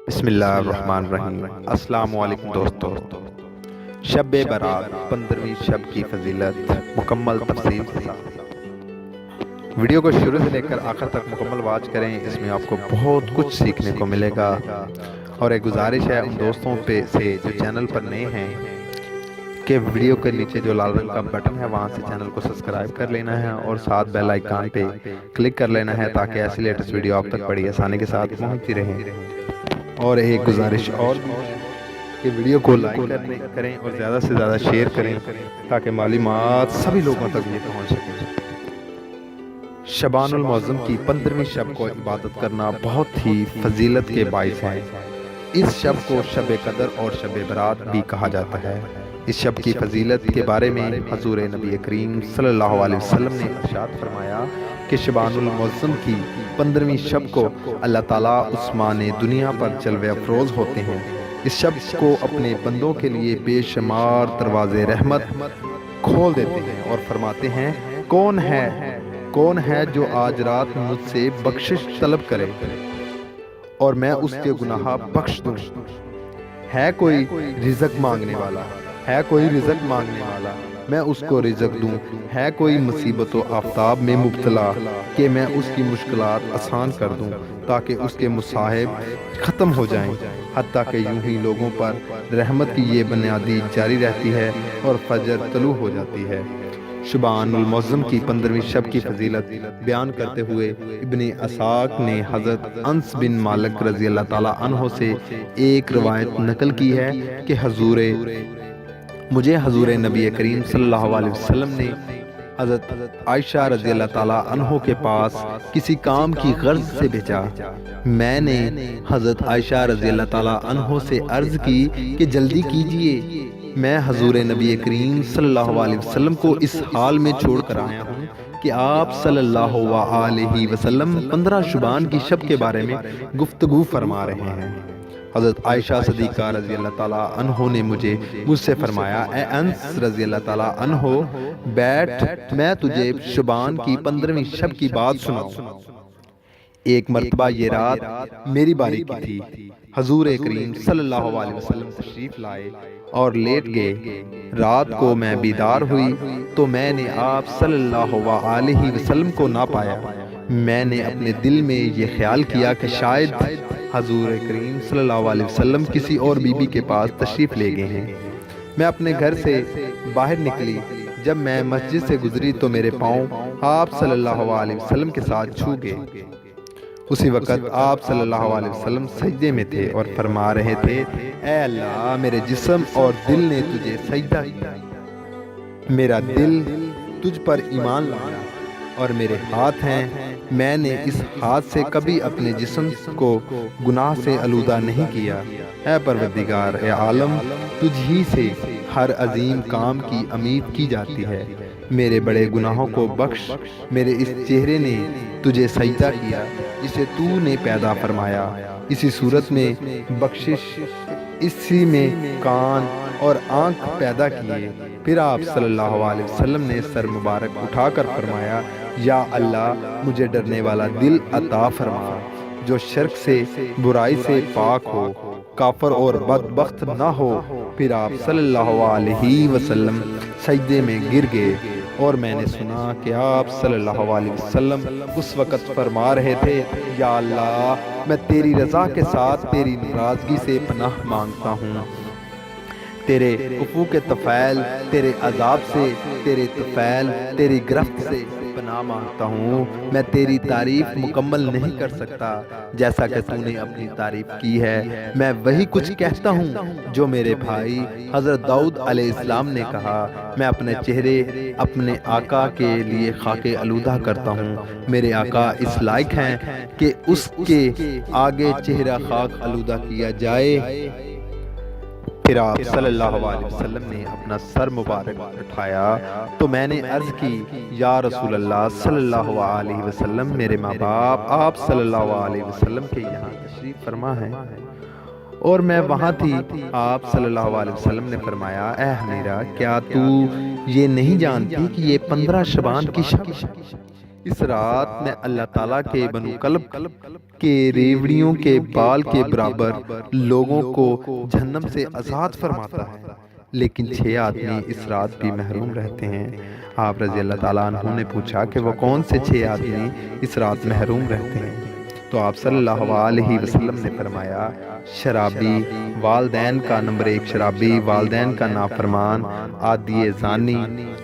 بسم اللہ الرحمن الرحیم۔ السلام علیکم دوستو۔ شب برات 15ویں شب کی فضیلت مکمل تفصیل کے ساتھ ویڈیو کو شروع سے لے کر آخر تک مکمل واچ کریں، اس میں آپ کو بہت کچھ سیکھنے کو ملے گا۔ اور ایک گزارش ہے ان دوستوں پہ سے جو چینل پر نئے ہیں کہ ویڈیو کے نیچے جو لال رنگ کا بٹن ہے وہاں سے چینل کو سبسکرائب کر لینا ہے اور ساتھ بیل آئیکن پہ کلک کر لینا ہے تاکہ ایسی لیٹسٹ ویڈیو آپ تک بڑی آسانی کے ساتھ پہنچتی رہیں۔ اور ایک گزارش اور کہ ویڈیو کو لائک کریں اور زیادہ سے زیادہ شیئر کریں تاکہ معلومات سبھی لوگوں تک یہ پہنچ سکے۔ شبان المعظم کی 15ویں شب کو عبادت کرنا بہت ہی فضیلت کے باعث ہے۔ اس شب کو شب قدر اور شب برات بھی کہا جاتا ہے۔ اس شب کی فضیلت کے بارے میں حضور نبی کریم صلی اللہ علیہ وسلم نے ارشاد فرمایا کہ شبان المعظم کی 15ویں شب کو اللہ تعالیٰ عثمان دنیا پر جلوہ افروز ہوتے ہیں۔ اس شب کو اپنے بندوں کے لیے بے شمار دروازے رحمت کھول دیتے ہیں اور فرماتے ہیں، کون ہے جو آج رات مجھ سے بخشش طلب کرے اور میں اس کے گناہ بخش دوں۔ ہے کوئی رزق مانگنے والا، میں اس کو رزق دوں۔ ہے کوئی مصیبت و آفتاب میں مبتلا کہ میں اس کی مشکلات آسان کر دوں تاکہ اس کے مصائب ختم ہو جائیں۔ حتیٰ کہ یوں ہی لوگوں پر رحمت کی یہ بنیادی جاری رہتی ہے اور فجر طلوع ہو جاتی ہے۔ شبان المعظم کی 15ویں شب کی فضیلت بیان کرتے ہوئے ابن اسحاق نے حضرت انس بن مالک رضی اللہ تعالیٰ عنہ سے ایک روایت نقل کی ہے کہ مجھے حضور نبی کریم صلی اللہ علیہ وسلم نے حضرت عائشہ رضی اللہ تعالیٰ عنہ کے پاس کسی کام کی غرض سے بھیجا۔ میں نے حضرت عائشہ رضی اللہ تعالیٰ عنہ سے عرض کی کہ جلدی کیجئے، میں حضور نبی کریم صلی اللہ علیہ وسلم کو اس حال میں چھوڑ کر آیا ہوں کہ آپ صلی اللہ علیہ وسلم 15 شبان کی شب کے بارے میں گفتگو فرما رہے ہیں۔ حضرت عائشہ صدیقہ رضی اللہ تعالیٰ عنہ نے مجھ سے فرمایا، اے انس رضی اللہ تعالیٰ عنہ، بیٹھ، میں تجھے شبان کی 15ویں شب کی بات سناؤں۔ ایک مرتبہ یہ رات میری باری کی تھی۔ حضور کریم صلی اللہ علیہ وسلم تشریف لائے اور لیٹ گئے۔ رات کو میں بیدار ہوئی تو میں نے آپ صلی اللہ علیہ وسلم کو نہ پایا۔ میں نے اپنے دل میں یہ خیال کیا کہ شاید حضور کریم صلی اللہ علیہ وسلم کسی اور بی بی کے پاس تشریف لے گئے ہیں۔ میں اپنے گھر سے باہر نکلی۔ جب میں مسجد سے گزری تو میرے پاؤں آپ صلی اللہ علیہ وسلم کے ساتھ چھو گئے۔ اسی وقت آپ صلی اللہ علیہ وسلم سجدے میں تھے اور فرما رہے تھے، اے اللہ، میرے جسم اور دل نے تجھے سجدہ کیا۔ میرا دل تجھ پر ایمان لایا اور میرے ہاتھ ہیں، میں نے اس ہاتھ سے کبھی اپنے جسم کو گناہ سے آلودہ نہیں کیا۔ اے پروردگار، اے عالم، تجھ ہی سے ہر عظیم کام کی امید کی جاتی ہے۔ میرے بڑے گناہوں کو بخش۔ میرے اس چہرے نے تجھے سجدہ کیا جسے تو نے پیدا فرمایا۔ اسی صورت میں بخشش، اسی میں کان اور آنکھ پیدا کیے۔ پھر آپ صلی اللہ علیہ وسلم نے سر مبارک اٹھا کر فرمایا، یا اللہ، مجھے ڈرنے والا دل عطا فرما جو شرک سے، برائی سے پاک ہو، کافر اور بدبخت نہ ہو۔ پھر آپ صلی اللہ علیہ وسلم سجدے میں گر گئے اور میں نے سنا کہ آپ صلی اللہ علیہ وسلم اس وقت فرما رہے تھے، یا اللہ، میں تیری رضا کے ساتھ تیری ناراضگی سے پناہ مانگتا ہوں۔ تیرے عفو کے طفیل، تیرے عذاب سے، تیرے طفیل، تیری گرفت سے پناہ مانگتا ہوں۔ میں تیری تعریف مکمل نہیں کر سکتا جیسا کہ تو نے اپنی تعریف کی ہے۔ میں وہی کچھ کہتا ہوں جو میرے بھائی حضرت داؤد علیہ السلام نے کہا، میں اپنے چہرے اپنے آقا کے لیے خاک آلودہ کرتا ہوں۔ میرے آقا اس لائق ہیں کہ اس کے آگے چہرہ خاک آلودہ کیا جائے۔ پھر آپ صلی اللہ علیہ وسلم نے اپنا سر مبارک اٹھایا تو میں نے عرض کی، یا رسول اللہ صلی اللہ علیہ وسلم، میرے ماں باپ آپ صلی اللہ علیہ وسلم کے یہاں تشریف فرما ہے اور میں وہاں تھی۔ آپ صلی اللہ علیہ وسلم نے فرمایا، اے حمیرہ، کیا تو یہ نہیں جانتی کہ یہ 15 شبان کی شب ہے؟ اس رات میں اللہ تعالیٰ کے بنو کلب کے ریوڑیوں کے بال کے برابر لوگوں کو جہنم سے آزاد فرماتا ہے، لیکن 6 آدمی اس رات بھی محروم رہتے ہیں۔ آپ رضی اللہ تعالیٰ عنہ نے پوچھا کہ وہ کون سے 6 آدمی اس رات محروم رہتے ہیں؟ تو آپ صلی اللہ علیہ وسلم نے فرمایا، شرابی، والدین کا نمبر 1 شرابی، والدین کا نافرمان، عادی زانی،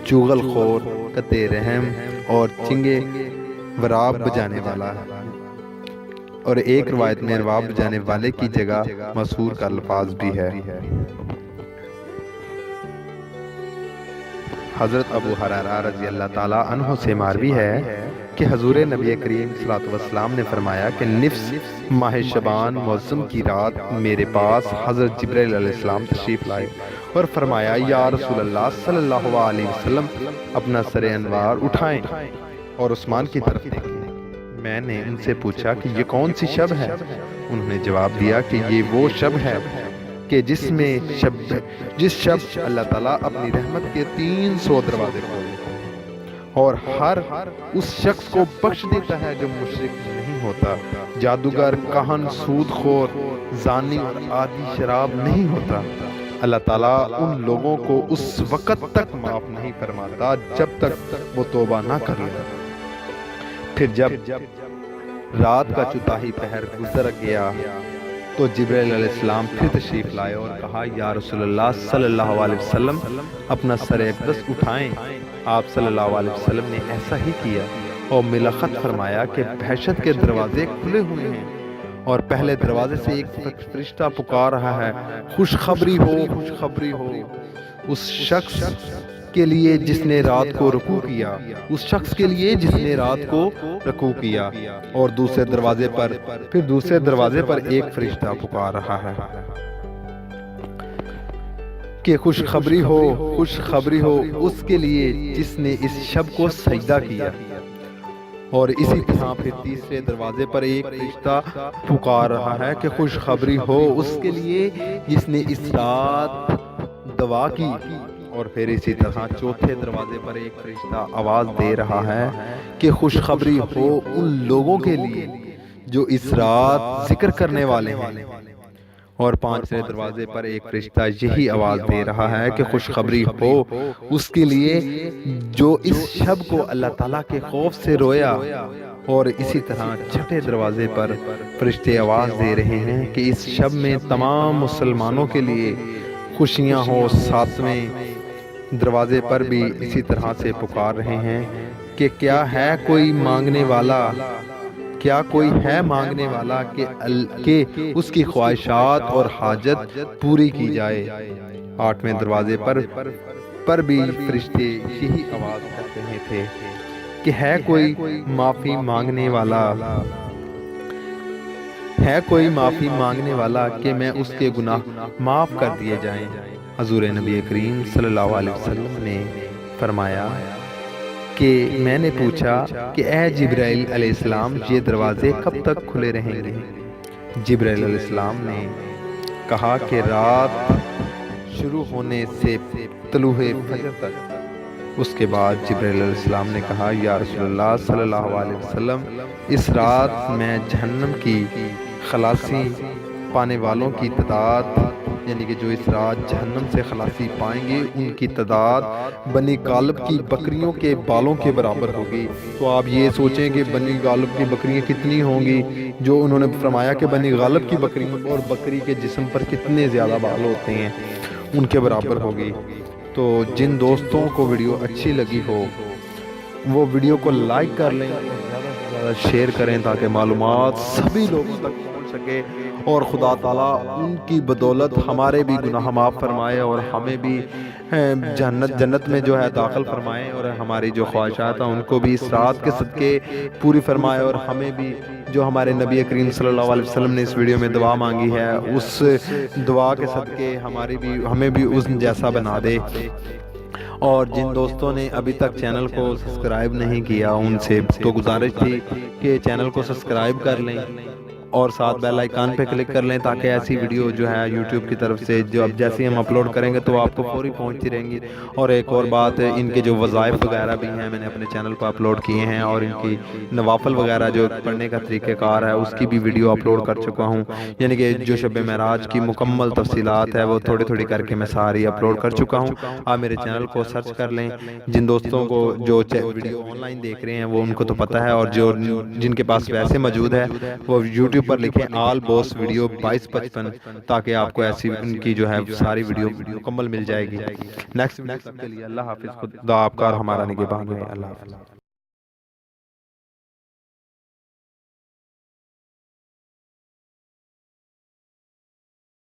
چغل خور، قطع رحم اور چنگے وراب بجانے والا۔ اور ایک روایت میں رباب بجانے والے کی جگہ مسحور کا الفاظ بھی ہے۔ حضرت ابو ہریرہ رضی اللہ تعالیٰ عنہ سے مروی ہے کہ حضور نبی کریم صلی اللہ علیہ وسلم نے فرمایا کہ نصف ماہ شعبان معظم کی رات میرے پاس حضرت جبرائیل علیہ السلام تشریف لائے اور فرمایا، یا رسول اللہ صلی اللہ علیہ وسلم، اپنا سر انوار اٹھائیں اور عثمان کی طرف دیکھیں۔ میں نے ان سے پوچھا کہ یہ کون سی شب ہے؟ انہوں نے جواب دیا کہ یہ وہ شب ہے کہ جس شب اللہ تعالیٰ اپنی رحمت کے 300 دروازے کھولے اور ہر اس شخص کو بخش دیتا ہے جو مشرک نہیں ہوتا، جادوگر، کہن، سود خور، زانی اور عادی شراب نہیں ہوتا۔ اللہ تعالیٰ ان لوگوں کو اس وقت تک معاف نہیں فرماتا جب تک وہ توبہ نہ کر لے۔ پھر جب رات کا چوتھائی پہر گزر گیا تو جبرائیل علیہ السلام پھر تشریف لائے اور کہا، یا رسول اللہ صلی اللہ علیہ وسلم، اپنا سر اقدس اٹھائیں۔ آپ صلی اللہ علیہ وسلم نے ایسا ہی کیا اور ملخط فرمایا کہ بہشت کے دروازے کھلے ہوئے ہیں اور پہلے دروازے سے ایک فرشتہ پکار رہا ہے، خوشخبری ہو، خوشخبری ہو اس شخص کے لیے جس نے رات کو رکوع کیا، اس شخص کے لیے جس نے رات کو رکوع کیا۔ اور دوسرے دروازے پر ایک فرشتہ پکار رہا ہے کہ خوشخبری ہو، خوشخبری ہو اس کے لیے جس نے اس شب کو سجدہ کیا۔ اور اسی طرح پھر تیسرے دروازے پر ایک فرشتہ پکار رہا ہے کہ خوشخبری ہو اس کے لیے جس نے اس رات دعا کی۔ اور پھر اسی طرح چوتھے دروازے پر ایک فرشتہ آواز دے رہا ہے کہ خوشخبری ہو ان لوگوں کے لیے جو اس رات ذکر کرنے والے ہیں۔ اور پانچویں دروازے پر ایک فرشتہ یہی آواز دے رہا ہے کہ خوشخبری ہو اس کے لیے جو اس شب کو اللہ تعالیٰ کے خوف سے رویا۔ اور اسی طرح چھٹے دروازے پر فرشتے آواز دے رہے ہیں کہ اس شب میں تمام مسلمانوں کے لیے خوشیاں ہو۔ ساتویں دروازے پر بھی اسی طرح سے پکار رہے ہیں کہ کیا ہے کوئی مانگنے والا، کیا کوئی ہے مانگنے والا کہ اس کی خواہشات اور حاجت پوری کی جائے۔ آٹھویں دروازے پر بھی فرشتے یہی آواز کر رہے تھے کہ ہے کوئی معافی مانگنے والا، ہے کوئی معافی مانگنے والا کہ میں اس کے گناہ معاف کر دیے جائیں۔ حضور نبی کریم صلی اللہ علیہ وسلم نے فرمایا کہ میں نے پوچھا کہ اے جبرائیل علیہ السلام، یہ دروازے کب تک کھلے رہیں گے؟ جبرائیل علیہ السلام نے کہا کہ رات شروع ہونے سے طلوع فجر تک۔ اس کے بعد جبرائیل علیہ السلام نے کہا، یا رسول اللہ صلی اللہ علیہ وسلم، اس رات میں جہنم کی خلاصی پانے والوں کی تعداد، یعنی کہ جو اس رات جہنم سے خلاصی پائیں گے ان کی تعداد بنی غالب کی بکریوں کے بالوں کے برابر ہوگی۔ تو آپ یہ سوچیں کہ بنی غالب کی بکریاں کتنی ہوں گی، جو انہوں نے فرمایا کہ بنی غالب کی بکریوں اور بکری کے جسم پر کتنے زیادہ بال ہوتے ہیں، ان کے برابر ہوگی۔ تو جن دوستوں کو ویڈیو اچھی لگی ہو وہ ویڈیو کو لائک کر لیں اور زیادہ سے زیادہ شیئر کریں تاکہ معلومات سبھی لوگوں تک پہنچ سکے اور خدا تعالیٰ ان کی بدولت ہمارے بھی گناہ معاف فرمائے اور ہمیں بھی جنت میں جو ہے داخل فرمائے، اور ہماری جو خواہشات ہیں ان کو بھی اس رات کے صدقے پوری فرمائے، اور ہمیں بھی جو ہمارے نبی کریم صلی اللہ علیہ وسلم نے اس ویڈیو میں دعا مانگی ہے اس دعا کے صدقے ہمیں بھی اس جیسا بنا دے۔ اور جن دوستوں نے ابھی تک چینل کو سبسکرائب نہیں کیا ان سے تو گزارش تھی کہ چینل کو سبسکرائب کر لیں اور ساتھ بیل آئیکن پہ کلک کر لیں تاکہ ایسی ویڈیو جو ہے یوٹیوب کی طرف سے جو اب جیسے ہم اپلوڈ کریں گے تو آپ کو فوری پہنچتی رہیں گی۔ اور ایک اور بات، ان کے جو وظائف وغیرہ بھی ہیں میں نے اپنے چینل پر اپلوڈ کیے ہیں، اور ان کی نوافل وغیرہ جو پڑھنے کا طریقہ کار ہے اس کی بھی ویڈیو اپلوڈ کر چکا ہوں، یعنی کہ جو شب معراج کی مکمل تفصیلات ہے وہ تھوڑی تھوڑی کر کے میں ساری اپلوڈ کر چکا ہوں۔ آپ میرے چینل کو سرچ کر لیں۔ جن دوستوں کو جو ویڈیو آن لائن دیکھ رہے ہیں وہ ان کو تو پتہ ہے، اور جو جن کے پاس ویسے موجود ہے وہ یوٹیوب پر لکھیں آل بوس ویڈیو 2255 تاکہ آپ کو ایسی ان کی جو ہے ساری ویڈیو مکمل مل جائے گی۔ نیکسٹ ویڈیو تک کے لیے اللہ حافظ، خدا آپ کا اور ہمارا نگہبان ہے۔ اللہ حافظ۔